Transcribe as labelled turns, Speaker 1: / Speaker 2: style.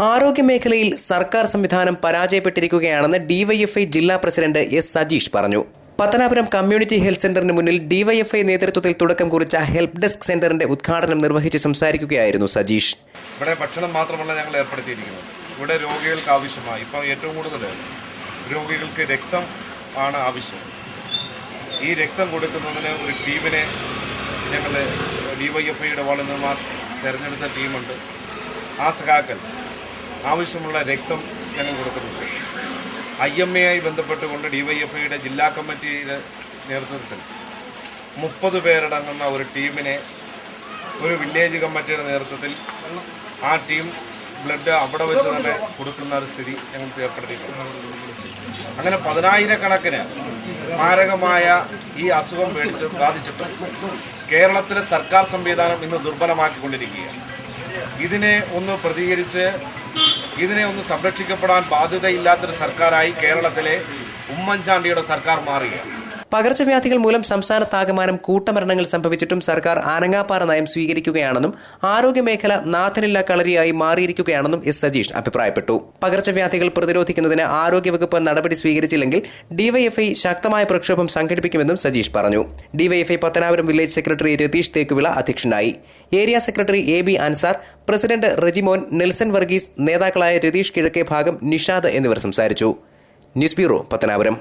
Speaker 1: ആരോഗ്യമേഖലയിൽ സർക്കാർ സംവിധാനം പരാജയപ്പെട്ടിരിക്കുകയാണെന്ന് ഡിവൈഎഫ്ഐ ജില്ലാ പ്രസിഡന്റ് എസ് സജീഷ് പറഞ്ഞു. പത്തനാപുരം കമ്മ്യൂണിറ്റി ഹെൽത്ത് സെന്ററിന് മുന്നിൽ ഡിവൈഎഫ്ഐ നേതൃത്വത്തിൽ തുടക്കം കുറിച്ച ഹെൽപ്പ് ഡെസ്ക് സെന്ററിന്റെ ഉദ്ഘാടനം നിർവഹിച്ച് സംസാരിക്കുകയായിരുന്നു സജീഷ്.
Speaker 2: ഇവിടെ ഭക്ഷണം മാത്രമല്ല ഞങ്ങൾ ഏർപ്പെടുത്തിയിരിക്കുന്നത്. ഇവിടെ രോഗികൾക്ക് ആവശ്യമായി ഇപ്പോൾ ഏറ്റവും കൂടുതൽ രോഗികൾക്ക് രക്തം ആണ് ആവശ്യം. ഈ രക്തം കൊടുക്കുന്നതിന് ഒരു ടീമിനെ ഞങ്ങൾ ഡിവൈഎഫ്ഐയുടെ വളണ്ടിയർമാർ തിരഞ്ഞെടുത്ത ടീമുണ്ട്. ആ സഖാക്കൾ ആവശ്യമുള്ള രക്തം ഞങ്ങൾ കൊടുക്കുന്നുണ്ട്. IMA ബന്ധപ്പെട്ടുകൊണ്ട് ഡിവൈഎഫ്ഐയുടെ ജില്ലാ കമ്മിറ്റിയുടെ നേതൃത്വത്തിൽ 30 പേരടങ്ങുന്ന ഒരു ടീമിനെ ഒരു വില്ലേജ് കമ്മിറ്റിയുടെ നേതൃത്വത്തിൽ ആ ടീം ബ്ലഡ് അവിടെ വെച്ച് തന്നെ കൊടുക്കുന്ന ഒരു സ്ഥിതി ഞങ്ങൾക്ക് ഏർപ്പെടുത്തിയിട്ടുണ്ട്. അങ്ങനെ 10,000-കണക്കിന് മാരകമായ ഈ അസുഖം ബാധിച്ചിട്ടും കേരളത്തിലെ സർക്കാർ സംവിധാനം ഇന്ന് ദുർബലമാക്കിക്കൊണ്ടിരിക്കുകയാണ്. ഇതിനെ ഒന്ന് സംരക്ഷിക്കപ്പെടാൻ ബാധ്യതയില്ലാത്തൊരു സർക്കാരായി കേരളത്തിലെ ഉമ്മൻചാണ്ടിയുടെ സർക്കാർ മാറുകയാണ്.
Speaker 1: പകർച്ചവ്യാധികൾ മൂലം സംസ്ഥാനത്താകമാനം കൂട്ടമരണങ്ങൾ സംഭവിച്ചിട്ടും സർക്കാർ ആനങ്ങാപ്പാറ നയം സ്വീകരിക്കുകയാണെന്നും ആരോഗ്യമേഖല നാഥനില്ല കളരിയായി മാറിയിരിക്കുകയാണെന്നും എസ് സജീഷ് അഭിപ്രായപ്പെട്ടു. പകർച്ചവ്യാധികൾ പ്രതിരോധിക്കുന്നതിന് ആരോഗ്യവകുപ്പ് നടപടി സ്വീകരിച്ചില്ലെങ്കിൽ ഡിവൈഎഫ്ഐ ശക്തമായ പ്രക്ഷോഭം സംഘടിപ്പിക്കുമെന്നും സജീഷ് പറഞ്ഞു. DYFI Pathanapuram village secretary Ratheesh Thekkuvila അധ്യക്ഷനായി. Area secretary AB Ansar, president Rejimon, Nelson Varghese, നേതാക്കളായ രതീഷ് കിഴക്കേ ഭാഗം, നിഷാദ് എന്നിവർ സംസാരിച്ചു. News bureau, Pathanapuram.